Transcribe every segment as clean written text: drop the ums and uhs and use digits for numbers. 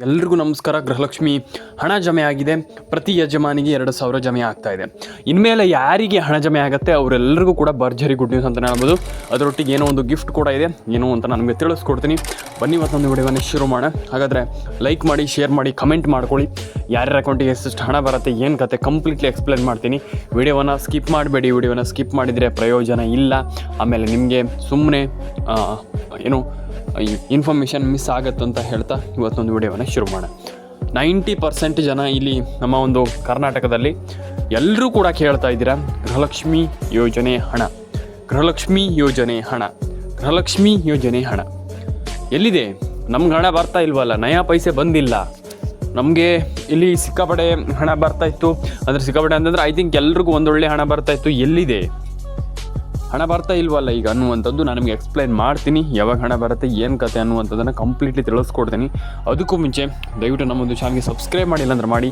ಎಲ್ರಿಗೂ ನಮಸ್ಕಾರ. ಗೃಹಲಕ್ಷ್ಮಿ ಹಣ ಜಮೆ ಆಗಿದೆ. ಪ್ರತಿ ಯಜಮಾನಿಗೆ 2,000 ಜಮೆ ಆಗ್ತಾ ಇದೆ. ಇನ್ಮೇಲೆ ಯಾರಿಗೆ ಹಣ ಜಮೆ ಆಗುತ್ತೆ ಅವರೆಲ್ಲರಿಗೂ ಕೂಡ ಭರ್ಜರಿ ಗುಡ್ ನ್ಯೂಸ್ ಅಂತ ಹೇಳ್ಬೋದು. ಅದರೊಟ್ಟಿಗೆ ಏನೋ ಒಂದು ಗಿಫ್ಟ್ ಕೂಡ ಇದೆ, ಏನು ಅಂತ ನನಗೆ ತಿಳಿಸ್ಕೊಡ್ತೀನಿ. ಬನ್ನಿ ಇವತ್ತೊಂದು ವಿಡಿಯೋವನ್ನು ಶುರು ಮಾಡೋಣ. ಹಾಗಾದರೆ ಲೈಕ್ ಮಾಡಿ, ಶೇರ್ ಮಾಡಿ, ಕಮೆಂಟ್ ಮಾಡ್ಕೊಳ್ಳಿ. ಯಾರ್ಯಾರ ಅಕೌಂಟಿಗೆ ಎಷ್ಟೆಷ್ಟು ಹಣ ಬರುತ್ತೆ, ಏನು ಕತೆ ಕಂಪ್ಲೀಟ್ಲಿ ಎಕ್ಸ್ಪ್ಲೇನ್ ಮಾಡ್ತೀನಿ. ವಿಡಿಯೋವನ್ನು ಸ್ಕಿಪ್ ಮಾಡಬೇಡಿ. ವಿಡಿಯೋನ ಸ್ಕಿಪ್ ಮಾಡಿದರೆ ಪ್ರಯೋಜನ ಇಲ್ಲ. ಆಮೇಲೆ ನಿಮಗೆ ಸುಮ್ಮನೆ ಏನು ಇನ್ಫಾರ್ಮೇಷನ್ ಮಿಸ್ ಆಗುತ್ತಂತ ಹೇಳ್ತಾ ಇವತ್ತೊಂದು ವಿಡಿಯೋವನ್ನು ಶುರು ಮಾಡೋಣ. 90% ಜನ ಇಲ್ಲಿ ನಮ್ಮ ಒಂದು ಕರ್ನಾಟಕದಲ್ಲಿ ಎಲ್ಲರೂ ಕೂಡ ಕೇಳ್ತಾ ಇದ್ದೀರಾ, ಗೃಹಲಕ್ಷ್ಮಿ ಯೋಜನೆ ಹಣ, ಗೃಹಲಕ್ಷ್ಮಿ ಯೋಜನೆ ಹಣ, ಗೃಹಲಕ್ಷ್ಮಿ ಯೋಜನೆ ಹಣ ಎಲ್ಲಿದೆ? ನಮ್ಗೆ ಹಣ ಬರ್ತಾ ಇಲ್ವಲ್ಲ, ನಯಾ ಪೈಸೆ ಬಂದಿಲ್ಲ. ನಮಗೆ ಇಲ್ಲಿ ಸಿಕ್ಕಾಪಡೆ ಹಣ ಬರ್ತಾ ಇತ್ತು. ಅಂದರೆ ಸಿಕ್ಕಾಪಡೆ ಅಂತಂದರೆ ಐ ಥಿಂಕ್ ಎಲ್ರಿಗೂ ಒಂದೊಳ್ಳೆ ಹಣ ಬರ್ತಾ ಇತ್ತು. ಎಲ್ಲಿದೆ ಹಣ ಬರ್ತಾ ಇಲ್ವಲ್ಲ ಈಗ ಅನ್ನುವಂಥದ್ದು ನಾನು ನಿಮಗೆ ಎಕ್ಸ್ಪ್ಲೈನ್ ಮಾಡ್ತೀನಿ. ಯಾವಾಗ ಹಣ ಬರುತ್ತೆ, ಏನು ಕತೆ ಅನ್ನುವಂಥದ್ದನ್ನು ಕಂಪ್ಲೀಟ್ಲಿ ತಿಳಿಸ್ಕೊಡ್ತೀನಿ. ಅದಕ್ಕೂ ಮುಂಚೆ ದಯವಿಟ್ಟು ನಮ್ಮೊಂದು ಚಾನಲ್ಗೆ ಸಬ್ಸ್ಕ್ರೈಬ್ ಮಾಡಿಲ್ಲ ಅಂದ್ರೆ ಮಾಡಿ,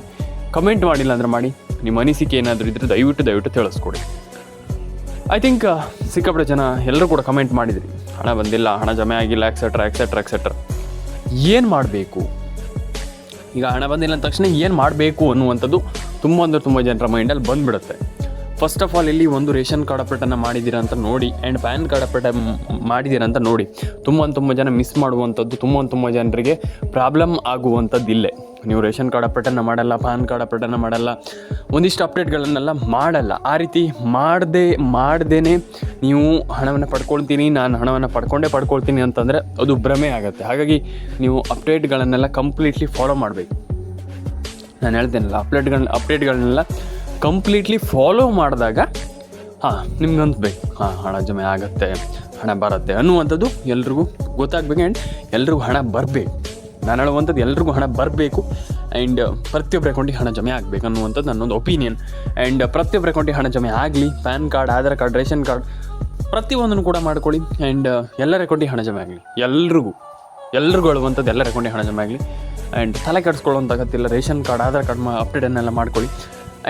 ಕಮೆಂಟ್ ಮಾಡಿಲ್ಲ ಅಂದ್ರೆ ಮಾಡಿ. ನಿಮ್ಮ ಅನಿಸಿಕೆ ಏನಾದರೂ ಇದ್ದರೆ ದಯವಿಟ್ಟು ತಿಳಿಸ್ಕೊಡಿ. ಐ ಥಿಂಕ್ ಸಿಕ್ಕಾಪಟ್ಟೆ ಜನ ಎಲ್ಲರೂ ಕೂಡ ಕಮೆಂಟ್ ಮಾಡಿದ್ರಿ, ಹಣ ಬಂದಿಲ್ಲ, ಹಣ ಜಮೆ ಆಗಿಲ್ಲ, ಎಕ್ಸೆಟ್ರಾ. ಏನು ಮಾಡಬೇಕು ಈಗ? ಹಣ ಬಂದಿಲ್ಲ ಅಂದ ತಕ್ಷಣ ಏನು ಮಾಡಬೇಕು ಅನ್ನುವಂಥದ್ದು ತುಂಬ ಜನರ ಮೈಂಡಲ್ಲಿ ಬಂದುಬಿಡುತ್ತೆ. ಫಸ್ಟ್ ಆಫ್ ಆಲ್ ಇಲ್ಲಿ ಒಂದು ರೇಷನ್ ಕಾರ್ಡ್ ಅಪ್ಡೇಟನ್ನು ಮಾಡಿದ್ದೀರಾ ಅಂತ ನೋಡಿ, ಆ್ಯಂಡ್ ಪ್ಯಾನ್ ಕಾರ್ಡ್ ಅಪ್ಡೇಟ್ ಮಾಡಿದ್ದೀರಾ ಅಂತ ನೋಡಿ. ತುಂಬ ಜನ ಮಿಸ್ ಮಾಡುವಂಥದ್ದು, ತುಂಬ ಜನರಿಗೆ ಪ್ರಾಬ್ಲಮ್ ಆಗುವಂಥದ್ದು ಇಲ್ಲೇ. ನೀವು ರೇಷನ್ ಕಾರ್ಡ್ ಅಪ್ಡೇಟನ್ನು ಮಾಡಲ್ಲ, ಪ್ಯಾನ್ ಕಾರ್ಡ್ ಅಪ್ಡೇಟನ್ನು ಮಾಡಲ್ಲ, ಒಂದಿಷ್ಟು ಅಪ್ಡೇಟ್ಗಳನ್ನೆಲ್ಲ ಮಾಡಲ್ಲ. ಆ ರೀತಿ ಮಾಡ್ದೇನೆ ನೀವು ಹಣವನ್ನು ಪಡ್ಕೊಳ್ತೀನಿ, ನಾನು ಹಣವನ್ನು ಪಡ್ಕೊಳ್ತೀನಿ ಅಂತಂದರೆ ಅದು ಭ್ರಮೆ ಆಗುತ್ತೆ. ಹಾಗಾಗಿ ನೀವು ಅಪ್ಡೇಟ್ಗಳನ್ನೆಲ್ಲ ಕಂಪ್ಲೀಟ್ಲಿ ಫಾಲೋ ಮಾಡಬೇಕು. ನಾನು ಹೇಳ್ತೇನಲ್ಲ, ಅಪ್ಡೇಟ್ಗಳನ್ನೆಲ್ಲ ಕಂಪ್ಲೀಟ್ಲಿ ಫಾಲೋ ಮಾಡಿದಾಗ ನಿಮ್ಗೆ ಅನ್ಸ್ಬೇಕು, ಹಣ ಜಮೆ ಆಗುತ್ತೆ, ಹಣ ಬರುತ್ತೆ ಅನ್ನುವಂಥದ್ದು ಎಲ್ರಿಗೂ ಗೊತ್ತಾಗಬೇಕು. ಆ್ಯಂಡ್ ಎಲ್ರಿಗೂ ಹಣ ಬರಬೇಕು. ನಾನು ಹೇಳುವಂಥದ್ದು ಎಲ್ರಿಗೂ ಹಣ ಬರಬೇಕು. ಆ್ಯಂಡ್ ಪ್ರತಿಯೊಬ್ಬರ ಅಕೌಂಟಿಗೆ ಹಣ ಜಮೆ ಆಗಬೇಕು ಅನ್ನುವಂಥದ್ದು ನನ್ನೊಂದು ಒಪಿನಿಯನ್. ಆ್ಯಂಡ್ ಪ್ರತಿಯೊಬ್ಬರ ಅಕೌಂಟಿಗೆ ಹಣ ಜಮೆ ಆಗಲಿ. PAN card, Aadhaar card, ration card ಪ್ರತಿಯೊಂದನ್ನು ಕೂಡ ಮಾಡ್ಕೊಳ್ಳಿ. ಆ್ಯಂಡ್ ಎಲ್ಲರ ಅಕೌಂಟಿಗೆ ಹಣ ಜಮೆ ಆಗಲಿ. ಎಲ್ರಿಗೂ ಹೇಳುವಂಥದ್ದು ಎಲ್ಲರ ಅಕೌಂಟಿಗೆ ಹಣ ಜಮೆ ಆಗಲಿ. ಆ್ಯಂಡ್ ತಲೆ ಕೆಡಿಸ್ಕೊಳ್ಳೋಂಥ ಅಗತ್ಯ ಇಲ್ಲ. ರೇಷನ್ ಕಾರ್ಡ್, ಆಧಾರ್ ಕಾರ್ಡ್ ಅಪ್ಡೇಟನ್ನೆಲ್ಲ ಮಾಡ್ಕೊಳ್ಳಿ.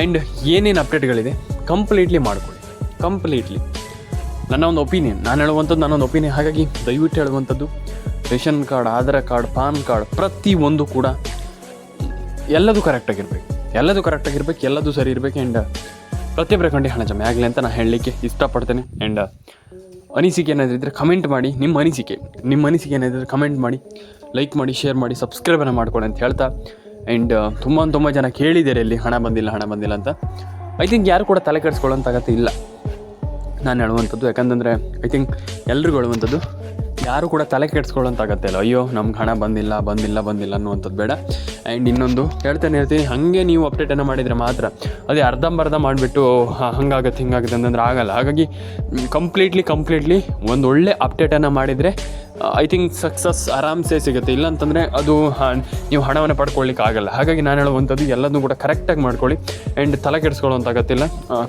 ಆ್ಯಂಡ್ ಏನೇನು ಅಪ್ಡೇಟ್ಗಳಿದೆ ಕಂಪ್ಲೀಟ್ಲಿ ಮಾಡ್ಕೊಳ್ಳಿ. ನನ್ನ ಒಂದು ಒಪಿನಿಯನ್, ನಾನು ಹೇಳುವಂಥದ್ದು ನನ್ನೊಂದು ಒಪಿನಿಯನ್. ಹಾಗಾಗಿ ದಯವಿಟ್ಟು ಹೇಳುವಂಥದ್ದು, ration card, Aadhaar card, PAN card ಪ್ರತಿಯೊಂದು ಕೂಡ ಎಲ್ಲದೂ ಕರೆಕ್ಟಾಗಿರ್ಬೇಕು, ಎಲ್ಲದೂ ಸರಿ ಇರಬೇಕು. ಆ್ಯಂಡ್ ಪ್ರತಿಯೊಬ್ಬರ ಅಕೌಂಟಿಗೆ ಹಣ ಜಮೆ ಆಗಲಿ ಅಂತ ನಾನು ಹೇಳಲಿಕ್ಕೆ ಇಷ್ಟಪಡ್ತೇನೆ. ಆ್ಯಂಡ್ ಅನಿಸಿಕೆ ಏನಾದರೂ ಇದ್ದರೆ ಕಮೆಂಟ್ ಮಾಡಿ. ನಿಮ್ಮ ಅನಿಸಿಕೆ ಏನಾದರೂ ಕಮೆಂಟ್ ಮಾಡಿ, ಲೈಕ್ ಮಾಡಿ, ಶೇರ್ ಮಾಡಿ, ಸಬ್ಸ್ಕ್ರೈಬನ್ನು ಮಾಡ್ಕೊಳ್ಳಿ ಅಂತ ಹೇಳ್ತಾ. ಆ್ಯಂಡ್ ತುಂಬ ಜನ ಕೇಳಿದ್ದಾರೆ ಇಲ್ಲಿ ಹಣ ಬಂದಿಲ್ಲ ಅಂತ. ಐ ಥಿಂಕ್ ಯಾರು ಕೂಡ ತಲೆ ಕೆಡಿಸ್ಕೊಳ್ಳೋಂಥ ಅಗತ್ಯ ಇಲ್ಲ ನಾನು ಹೇಳುವಂಥದ್ದು. ಯಾಕಂತಂದರೆ ಐ ಥಿಂಕ್ ಎಲ್ರಿಗೂ ಹೇಳುವಂಥದ್ದು, ಯಾರು ಕೂಡ ತಲೆ ಕೆಡಿಸ್ಕೊಳ್ಳೋಂಥ ಅಗತ್ಯ ಇಲ್ಲ. ಅಯ್ಯೋ ನಮ್ಗೆ ಹಣ ಬಂದಿಲ್ಲ ಅನ್ನುವಂಥದ್ದು ಬೇಡ. ಆ್ಯಂಡ್ ಇನ್ನೊಂದು ಹೇಳ್ತೀನಿ, ಹಾಗೆ ನೀವು ಅಪ್ಡೇಟನ್ನು ಮಾಡಿದರೆ ಮಾತ್ರ, ಅದೇ ಅರ್ಧಂಬರ್ಧ ಮಾಡಿಬಿಟ್ಟು ಹಿಂಗಾಗುತ್ತೆ ಅಂತಂದ್ರೆ ಆಗಲ್ಲ. ಹಾಗಾಗಿ ಕಂಪ್ಲೀಟ್ಲಿ ಒಂದು ಒಳ್ಳೆ ಅಪ್ಡೇಟನ್ನು ಮಾಡಿದರೆ ಐ ಥಿಂಕ್ ಸಕ್ಸಸ್ ಆರಾಮ್ಸೆ ಸಿಗುತ್ತೆ. ಇಲ್ಲ ಅಂತಂದರೆ ಅದು ನೀವು ಹಣವನ್ನು ಪಡ್ಕೊಳ್ಳಿಕ್ಕೆ ಆಗಲ್ಲ. ಹಾಗಾಗಿ ನಾನು ಹೇಳುವಂಥದ್ದು ಎಲ್ಲದನ್ನೂ ಕೂಡ ಕರೆಕ್ಟಾಗಿ ಮಾಡ್ಕೊಳ್ಳಿ. ಆ್ಯಂಡ್ ತಲೆ ಕೆಡಿಸ್ಕೊಳ್ಳೋಂಥ ಅಗತ್ಯ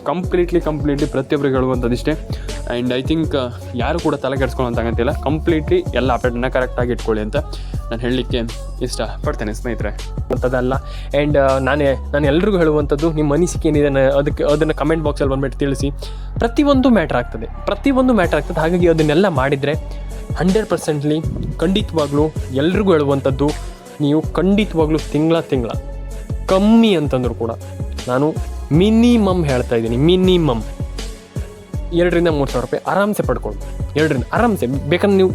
ಕಂಪ್ಲೀಟ್ಲಿ ಪ್ರತಿಯೊಬ್ಬರಿಗೆ ಹೇಳುವಂಥದ್ದು ಇಷ್ಟೇ. ಆ್ಯಂಡ್ ಐ ಥಿಂಕ್ ಯಾರು ಕೂಡ ತಲೆ ಕೆಡಿಸ್ಕೊಳ್ಳೋಂಥ ಅಗತ್ಯ ಇಲ್ಲ. ಕಂಪ್ಲೀಟ್ಲಿ ಎಲ್ಲ ಅಪ್ಡೇಟನ್ನು ಕರೆಕ್ಟಾಗಿ ಇಟ್ಕೊಳ್ಳಿ ಅಂತ ನಾನು ಹೇಳಲಿಕ್ಕೆ ಇಷ್ಟಪಡ್ತೇನೆ ಸ್ನೇಹಿತರೆ. ಅಂಥದ್ದಲ್ಲ. ಆ್ಯಂಡ್ ನಾನು ಎಲ್ರಿಗೂ ಹೇಳುವಂಥದ್ದು, ನಿಮ್ಮ ಅನಿಸಿಕೆ ಏನಿದೆ ಅದನ್ನು ಕಮೆಂಟ್ ಬಾಕ್ಸಲ್ಲಿ ಬಂದುಬಿಟ್ಟು ತಿಳಿಸಿ. ಪ್ರತಿಯೊಂದು ಮ್ಯಾಟ್ರ್ ಆಗ್ತದೆ. ಹಾಗಾಗಿ ಅದನ್ನೆಲ್ಲ ಮಾಡಿದರೆ 100% ಖಂಡಿತವಾಗ್ಲೂ ಎಲ್ರಿಗೂ ಹೇಳುವಂಥದ್ದು, ನೀವು ಖಂಡಿತವಾಗ್ಲೂ ತಿಂಗಳ ಕಮ್ಮಿ ಅಂತಂದರೂ ಕೂಡ, ನಾನು ಮಿನಿಮಮ್ ಹೇಳ್ತಾ ಇದ್ದೀನಿ, ಮಿನಿಮಮ್ 2,000-3,000 ರೂಪಾಯಿ ಆರಾಮ್ಸೆ ಪಡ್ಕೊಳ್ಬೋದು. 2ರಿಂದ ಆರಾಮ್ಸೆ. ಬೇಕಾದ್ರೆ ನೀವು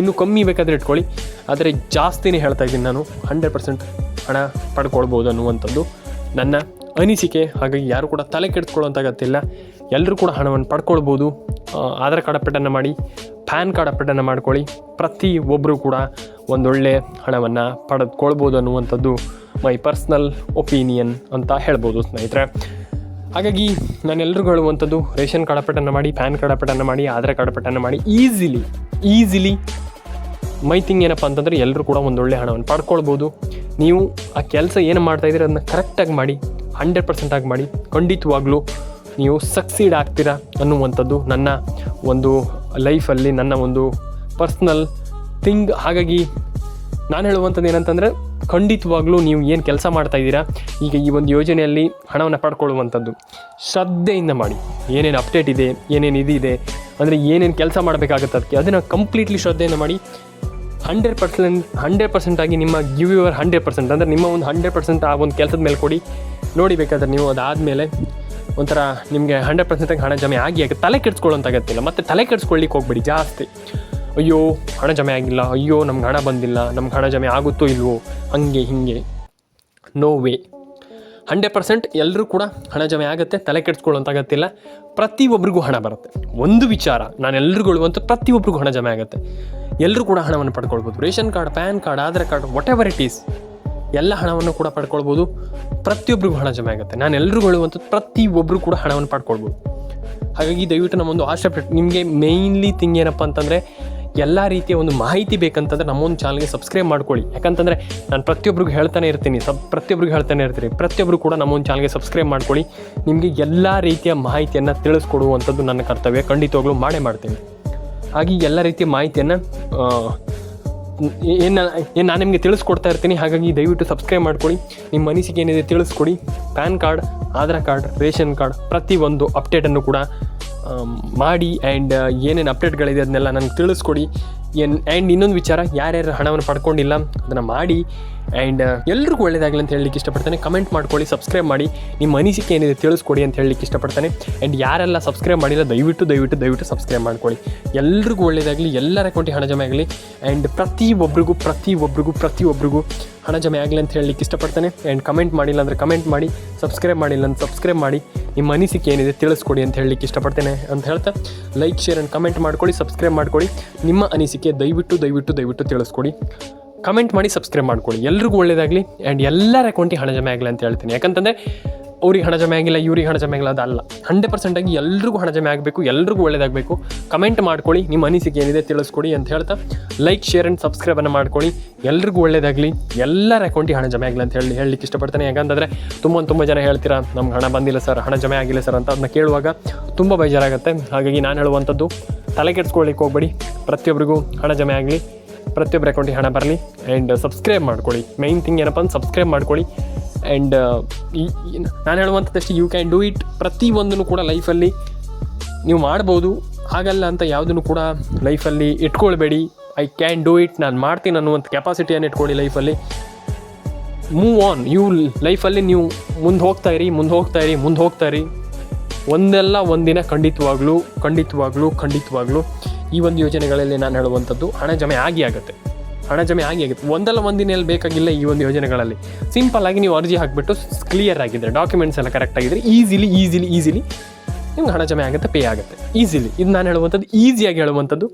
ಇನ್ನೂ ಕಮ್ಮಿ ಬೇಕಾದರೆ ಇಟ್ಕೊಳ್ಳಿ, ಆದರೆ ಜಾಸ್ತಿನೇ ಹೇಳ್ತಾ ಇದ್ದೀನಿ ನಾನು. 100% ಹಣ ಪಡ್ಕೊಳ್ಬೋದು ಅನ್ನುವಂಥದ್ದು ನನ್ನ ಅನಿಸಿಕೆ. ಹಾಗಾಗಿ ಯಾರು ಕೂಡ ತಲೆ ಕೆಡಿಸ್ಕೊಳ್ಳೋಂಥ ಅಗತ್ಯ, ಎಲ್ಲರೂ ಕೂಡ ಹಣವನ್ನು ಪಡ್ಕೊಳ್ಬೋದು. ಆಧಾರ್ ಕಾರ್ಡ್ ಅಪ್ಡೇಟನ್ನು ಮಾಡಿ, ಪ್ಯಾನ್ ಕಾರ್ಡ್ ಅಪ್ಡೇಟನ್ನು ಮಾಡ್ಕೊಳ್ಳಿ. ಪ್ರತಿಯೊಬ್ಬರು ಕೂಡ ಒಂದೊಳ್ಳೆ ಹಣವನ್ನು ಪಡೆದುಕೊಳ್ಬೋದು ಅನ್ನುವಂಥದ್ದು ಮೈ ಪರ್ಸ್ನಲ್ ಒಪಿನಿಯನ್ ಅಂತ ಹೇಳ್ಬೋದು ಸ್ನೇಹಿತರೆ. ಹಾಗಾಗಿ ನಾನು ಎಲ್ರಿಗೂ ಹೇಳುವಂಥದ್ದು, ರೇಷನ್ ಕಾರ್ಡ್ ಅಪ್ಡೇಟನ್ನು ಮಾಡಿ, ಪ್ಯಾನ್ ಕಾರ್ಡ್ ಅಪ್ಡೇಟನ್ನು ಮಾಡಿ, ಆಧಾರ್ ಕಾರ್ಡ್ ಅಪ್ಡೇಟನ್ನು ಮಾಡಿ. ಈಸಿಲಿ ಮೈ ಥಿಂಗ್ ಏನಪ್ಪ ಅಂತಂದರೆ ಎಲ್ಲರೂ ಕೂಡ ಒಂದೊಳ್ಳೆ ಹಣವನ್ನು ಪಡ್ಕೊಳ್ಬೋದು. ನೀವು ಆ ಕೆಲಸ ಏನು ಮಾಡ್ತಾಯಿದ್ದೀರಿ ಅದನ್ನು ಕರೆಕ್ಟಾಗಿ ಮಾಡಿ, 100% ಆಗಿ ಮಾಡಿ. ಖಂಡಿತವಾಗ್ಲೂ ನೀವು ಸಕ್ಸೀಡ್ ಆಗ್ತೀರಾ ಅನ್ನುವಂಥದ್ದು ನನ್ನ ಒಂದು ಲೈಫಲ್ಲಿ ನನ್ನ ಒಂದು ಪರ್ಸ್ನಲ್ ಥಿಂಗ್. ಹಾಗಾಗಿ ನಾನು ಹೇಳುವಂಥದ್ದು ಏನಂತಂದರೆ, ಖಂಡಿತವಾಗ್ಲೂ ನೀವು ಏನು ಕೆಲಸ ಮಾಡ್ತಾಯಿದ್ದೀರಾ ಈಗ ಈ ಒಂದು ಯೋಜನೆಯಲ್ಲಿ ಹಣವನ್ನು ಪಡ್ಕೊಳ್ಳುವಂಥದ್ದು ಶ್ರದ್ಧೆಯಿಂದ ಮಾಡಿ. ಏನೇನು ಅಪ್ಡೇಟ್ ಇದೆ, ಏನೇನು ಇದಿದೆ ಅಂದರೆ ಏನೇನು ಕೆಲಸ ಮಾಡಬೇಕಾಗುತ್ತೆ ಅದಕ್ಕೆ, ಅದನ್ನು ಕಂಪ್ಲೀಟ್ಲಿ ಶ್ರದ್ಧೆಯಿಂದ ಮಾಡಿ. 100% ಆಗಿ ನಿಮ್ಮ ಗಿವ್ ಯುವರ್ 100%, ಅಂದರೆ ನಿಮ್ಮ ಒಂದು 100% ಆ ಒಂದು ಕೆಲಸದ ಮೇಲೆ ಕೊಡಿ. ನೋಡಿ ಬೇಕಾದ್ರೆ ನೀವು ಅದಾದಮೇಲೆ ಒಂಥರ ನಿಮಗೆ 100% ಹಣ ಜಮೆ ಆಗಿ ತಲೆ ಕೆಡಿಸ್ಕೊಳ್ಳೋಂಥ ಅಗತ್ಯವಿಲ್ಲ. ಮತ್ತು ತಲೆ ಕೆಡಿಸ್ಕೊಳ್ಳಿಕ್ಕೆ ಹೋಗ್ಬೇಡಿ ಜಾಸ್ತಿ. ಅಯ್ಯೋ ಹಣ ಜಮೆ ಆಗಿಲ್ಲ, ಅಯ್ಯೋ ನಮ್ಗೆ ಹಣ ಬಂದಿಲ್ಲ, ನಮ್ಗೆ ಹಣ ಜಮೆ ಆಗುತ್ತೋ ಇಲ್ವೋ, ಹಂಗೆ ಹೀಗೆ. No way. 100% ಎಲ್ಲರೂ ಕೂಡ ಹಣ ಜಮೆ ಆಗುತ್ತೆ, ತಲೆ ಕೆಡಿಸ್ಕೊಳ್ಳೋಂಥ ಅಗತ್ಯವಿಲ್ಲ. ಪ್ರತಿಯೊಬ್ಬರಿಗೂ ಹಣ ಬರುತ್ತೆ. ಒಂದು ವಿಚಾರ ನಾನು ಎಲ್ರಿಗೂ ಹೇಳುವಂಥ, ಪ್ರತಿಯೊಬ್ಬರಿಗೂ ಹಣ ಜಮೆ ಆಗುತ್ತೆ. ಎಲ್ಲರೂ ಕೂಡ ಹಣವನ್ನು ಪಡ್ಕೊಳ್ಬೋದು. Ration card, PAN card, Aadhaar card, whatever it is, ಎಲ್ಲ ಹಣವನ್ನು ಕೂಡ ಪಡ್ಕೊಳ್ಬೋದು. ಪ್ರತಿಯೊಬ್ಬರಿಗೂ ಹಣ ಜಮೆ ಆಗುತ್ತೆ. ನಾನು ಎಲ್ರಿಗೂ ಹೇಳುವಂಥದ್ದು, ಪ್ರತಿಯೊಬ್ಬರು ಕೂಡ ಹಣವನ್ನು ಪಡ್ಕೊಳ್ಬೋದು. ಹಾಗಾಗಿ ದಯವಿಟ್ಟು ನಮ್ಮೊಂದು ಆಶೆ ನಿಮಗೆ ಮೇಯ್ನ್ಲಿ ಥಿಂಗ್ ಏನಪ್ಪ ಅಂತಂದರೆ, ಎಲ್ಲ ರೀತಿಯ ಒಂದು ಮಾಹಿತಿ ಬೇಕಂತಂದರೆ ನಮ್ಮೊಂದು ಚಾನಲ್ಗೆ ಸಬ್ಸ್ಕ್ರೈಬ್ ಮಾಡ್ಕೊಳ್ಳಿ. ಯಾಕಂತಂದರೆ ನಾನು ಪ್ರತಿಯೊಬ್ಬರಿಗೂ ಹೇಳ್ತಾನೆ ಇರ್ತೀನಿ, ಪ್ರತಿಯೊಬ್ಬರು ಕೂಡ ನಮ್ಮೊಂದು ಚಾನಲ್ಗೆ ಸಬ್ಸ್ಕ್ರೈಬ್ ಮಾಡ್ಕೊಳ್ಳಿ. ನಿಮಗೆ ಎಲ್ಲ ರೀತಿಯ ಮಾಹಿತಿಯನ್ನು ತಿಳಿಸ್ಕೊಡುವಂಥದ್ದು ನನ್ನ ಕರ್ತವ್ಯ, ಖಂಡಿತವಾಗ್ಲೂ ಮಾಡೇ ಮಾಡ್ತೀನಿ. ಹಾಗೆ ಎಲ್ಲ ರೀತಿಯ ಮಾಹಿತಿಯನ್ನು ನಾನು ನಿಮಗೆ ತಿಳಿಸ್ಕೊಡ್ತಾ ಇರ್ತೀನಿ. ಹಾಗಾಗಿ ದಯವಿಟ್ಟು ಸಬ್ಸ್ಕ್ರೈಬ್ ಮಾಡ್ಕೊಳ್ಳಿ. ನಿಮ್ಮ ಅನಿಸಿಕೆ ಏನಿದೆ ತಿಳಿಸ್ಕೊಡಿ. PAN card, Aadhaar card, ration card ಪ್ರತಿಯೊಂದು ಅಪ್ಡೇಟನ್ನು ಕೂಡ ಮಾಡಿ. ಆ್ಯಂಡ್ ಏನೇನು ಅಪ್ಡೇಟ್ಗಳಿದೆ ಅದನ್ನೆಲ್ಲ ನನಗೆ ತಿಳಿಸ್ಕೊಡಿ. ಆ್ಯಂಡ್ ಇನ್ನೊಂದು ವಿಚಾರ, ಯಾರ್ಯಾರು ಹಣವನ್ನು ಪಡ್ಕೊಂಡಿಲ್ಲ ಅದನ್ನು ಮಾಡಿ. ಆ್ಯಂಡ್ ಎಲ್ರಿಗೂ ಒಳ್ಳೆಯದಾಗಲಿ ಅಂತ ಹೇಳಲಿಕ್ಕೆ ಇಷ್ಟಪಡ್ತಾನೆ. ಕಮೆಂಟ್ ಮಾಡ್ಕೊಳ್ಳಿ, ಸಬ್ಸ್ಕ್ರೈಬ್ ಮಾಡಿ, ನಿಮ್ಮ ಅನಿಸಿಕೆ ಏನಿದೆ ತಿಳಿಸ್ಕೊಡಿ ಅಂತ ಹೇಳಲಿಕ್ಕೆ ಇಷ್ಟಪಡ್ತಾನೆ. ಆ್ಯಂಡ್ ಯಾರೆಲ್ಲ ಸಬ್ಸ್ಕ್ರೈಬ್ ಮಾಡಿಲ್ಲ ದಯವಿಟ್ಟು ಸಬ್ಸ್ಕ್ರೈಬ್ ಮಾಡ್ಕೊಳ್ಳಿ. ಎಲ್ರಿಗೂ ಒಳ್ಳೆಯದಾಗಲಿ, ಎಲ್ಲರ ಅಕೌಂಟಿಗೆ ಹಣ ಜಮೆ ಆಗಲಿ. ಆ್ಯಂಡ್ ಪ್ರತಿಯೊಬ್ಬರಿಗೂ ಹಣ ಜಮೆ ಆಗಲಿ ಅಂತ ಹೇಳಲಿಕ್ಕೆ ಇಷ್ಟಪಡ್ತಾನೆ. ಆ್ಯಂಡ್ ಕಮೆಂಟ್ ಮಾಡಿಲ್ಲ ಅಂದರೆ ಕಮೆಂಟ್ ಮಾಡಿ, ಸಬ್ಸ್ಕ್ರೈಬ್ ಮಾಡಿಲ್ಲ ಅಂತ ಸಬ್ಸ್ಕ್ರೈಬ್ ಮಾಡಿ, ನಿಮ್ಮ ಅನಿಸಿಕೆ ಏನಿದೆ ತಿಳಿಸ್ಕೊಡಿ ಅಂತ ಹೇಳಲಿಕ್ಕೆ ಇಷ್ಟಪಡ್ತೇನೆ ಅಂತ ಹೇಳ್ತಾ, ಲೈಕ್, ಶೇರ್ ಆ್ಯಂಡ್ ಕಮೆಂಟ್ ಮಾಡ್ಕೊಳ್ಳಿ, ಸಬ್ಸ್ಕ್ರೈಬ್ ಮಾಡ್ಕೊಳ್ಳಿ. ನಿಮ್ಮ ಅನಿಸಿಕೆ ದಯವಿಟ್ಟು ತಿಳಿಸ್ಕೊಡಿ. ಕಮೆಂಟ್ ಮಾಡಿ, ಸಬ್ಸ್ಕ್ರೈಬ್ ಮಾಡ್ಕೊಳ್ಳಿ. ಎಲ್ರಿಗೂ ಒಳ್ಳೆಯದಾಗಲಿ. ಆ್ಯಂಡ್ ಎಲ್ಲರ ಅಕೌಂಟಿಗೆ ಹಣ ಜಮೆ ಆಗಲಿ ಅಂತ ಹೇಳ್ತೀನಿ. ಯಾಕಂತಂದರೆ ಅವ್ರಿಗೆ ಹಣ ಜಮೆ ಆಗಿಲ್ಲ, ಇವ್ರಿಗೆ ಹಣ ಜಮೆ ಆಗಿಲ್ಲ, ಅದಲ್ಲ. 100% ಆಗಿ ಎಲ್ರಿಗೂ ಹಣ ಜಮೆ ಆಗಬೇಕು, ಎಲ್ರಿಗೂ ಒಳ್ಳೆಯದಾಗಬೇಕು. ಕಮೆಂಟ್ ಮಾಡ್ಕೊಳ್ಳಿ, ನಿಮ್ಮ ಅನಿಸಿಕೆ ಏನಿದೆ ತಿಳಿಸ್ಕೊಡಿ ಅಂತ ಹೇಳ್ತಾ, ಲೈಕ್, ಶೇರ್ ಆ್ಯಂಡ್ ಸಬ್ಸ್ಕ್ರೈಬನ್ನು ಮಾಡ್ಕೊಳ್ಳಿ. ಎಲ್ರಿಗೂ ಒಳ್ಳೆಯದಾಗಲಿ, ಎಲ್ಲರ ಅಕೌಂಟಿಗೆ ಹಣ ಜಮೆ ಆಗಲಿ ಅಂತ ಹೇಳಲಿಕ್ಕೆ ಇಷ್ಟಪಡ್ತಾನೆ. ಯಾಕಂತಂದರೆ ತುಂಬ ಜನ ಹೇಳ್ತೀರಾ, ನಮ್ಗೆ ಹಣ ಬಂದಿಲ್ಲ ಸರ್, ಹಣ ಜಮೆ ಆಗಿಲ್ಲ ಸರ್ ಅಂತ. ಅದನ್ನ ಕೇಳುವಾಗ ತುಂಬ ಬೇಜಾರಾಗುತ್ತೆ. ಹಾಗಾಗಿ ನಾನು ಹೇಳುವಂಥದ್ದು, ತಲೆ ಕೆಡಿಸ್ಕೊಳ್ಳಿಕ್ಕೆ ಹೋಗ್ಬೇಡಿ. ಪ್ರತಿಯೊಬ್ಬರಿಗೂ ಹಣ ಜಮೆ ಆಗಲಿ, ಪ್ರತಿಯೊಬ್ಬರ ಅಕೌಂಟಿಗೆ ಹಣ ಬರಲಿ. ಆ್ಯಂಡ್ ಸಬ್ಸ್ಕ್ರೈಬ್ ಮಾಡ್ಕೊಳ್ಳಿ. ಮೇಯ್ನ್ ಥಿಂಗ್ ಏನಪ್ಪ ಅಂತ ಸಬ್ಸ್ಕ್ರೈಬ್ ಮಾಡ್ಕೊಳ್ಳಿ. ಆ್ಯಂಡ್ ನಾನು ಹೇಳುವಂಥದ್ದಷ್ಟು, ಯು ಕ್ಯಾನ್ ಡೂ ಇಟ್. ಪ್ರತಿಯೊಂದನ್ನು ಕೂಡ ಲೈಫಲ್ಲಿ ನೀವು ಮಾಡ್ಬೋದು. ಆಗಲ್ಲ ಅಂತ ಯಾವುದನ್ನು ಕೂಡ ಲೈಫಲ್ಲಿ ಇಟ್ಕೊಳ್ಬೇಡಿ. ಐ ಕ್ಯಾನ್ ಡೂ ಇಟ್, ನಾನು ಮಾಡ್ತೀನಿ ಅನ್ನುವಂಥ ಕೆಪಾಸಿಟಿಯನ್ನು ಇಟ್ಕೊಳ್ಳಿ ಲೈಫಲ್ಲಿ. Move on. ಲೈಫಲ್ಲಿ ನೀವು ಮುಂದೆ ಹೋಗ್ತಾ ಇರಿ. ಒಂದಲ್ಲ ಒಂದಿನ ಖಂಡಿತವಾಗ್ಲೂ ಈ ಒಂದು ಯೋಜನೆಗಳಲ್ಲಿ ನಾನು ಹೇಳುವಂಥದ್ದು, ಹಣ ಜಮೆ ಆಗುತ್ತೆ. ಒಂದಲ್ಲ ಒಂದಿನಲ್ಲಿ ಬೇಕಾಗಿಲ್ಲ. ಈ ಒಂದು ಯೋಜನೆಗಳಲ್ಲಿ ಸಿಂಪಲ್ ಆಗಿ ನೀವು ಅರ್ಜಿ ಹಾಕಿಬಿಟ್ಟು ಕ್ಲಿಯರ್ ಆಗಿದ್ದರೆ, ಡಾಕ್ಯುಮೆಂಟ್ಸ್ ಎಲ್ಲ ಕರೆಕ್ಟ್ ಆಗಿದ್ದರೆ, ಈಸಿಲಿ ನಿಮ್ಗೆ ಹಣ ಜಮೆ ಆಗುತ್ತೆ, ಪೇ ಆಗುತ್ತೆ ಈಸಿಲಿ. ಇದು ನಾನು ಹೇಳುವಂಥದ್ದು, ಈಸಿಯಾಗಿ ಹೇಳುವಂಥದ್ದು.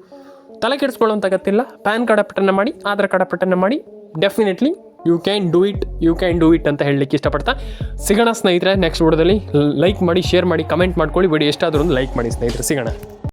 ತಲೆ ಕೆಡಿಸ್ಕೊಳ್ಳೋಂಥ ಅಗತ್ಯವಿಲ್ಲ. ಪ್ಯಾನ್ ಕಾರ್ಡ್ ಅಪ್ಡೇಟನ್ನು ಮಾಡಿ, ಆಧಾರ್ ಕಾರ್ಡ್ ಅಪ್ಡೇಟನ್ನು ಮಾಡಿ. Definitely you can do it ಅಂತ ಹೇಳಲಿಕ್ಕೆ ಇಷ್ಟಪಡ್ತಾ ಸಿಗೋಣ ಸ್ನೇಹಿತರೆ. ನೆಕ್ಸ್ಟ್ ವಿಡಿಯೋದಲ್ಲಿ ಲೈಕ್ ಮಾಡಿ, ಶೇರ್ ಮಾಡಿ, ಕಮೆಂಟ್ ಮಾಡ್ಕೊಳ್ಳಿ. ವಿಡಿಯೋ ಎಷ್ಟಾದರೂ ಒಂದು ಲೈಕ್ ಮಾಡಿ ಸ್ನೇಹಿತರೆ. ಸಿಗೋಣ.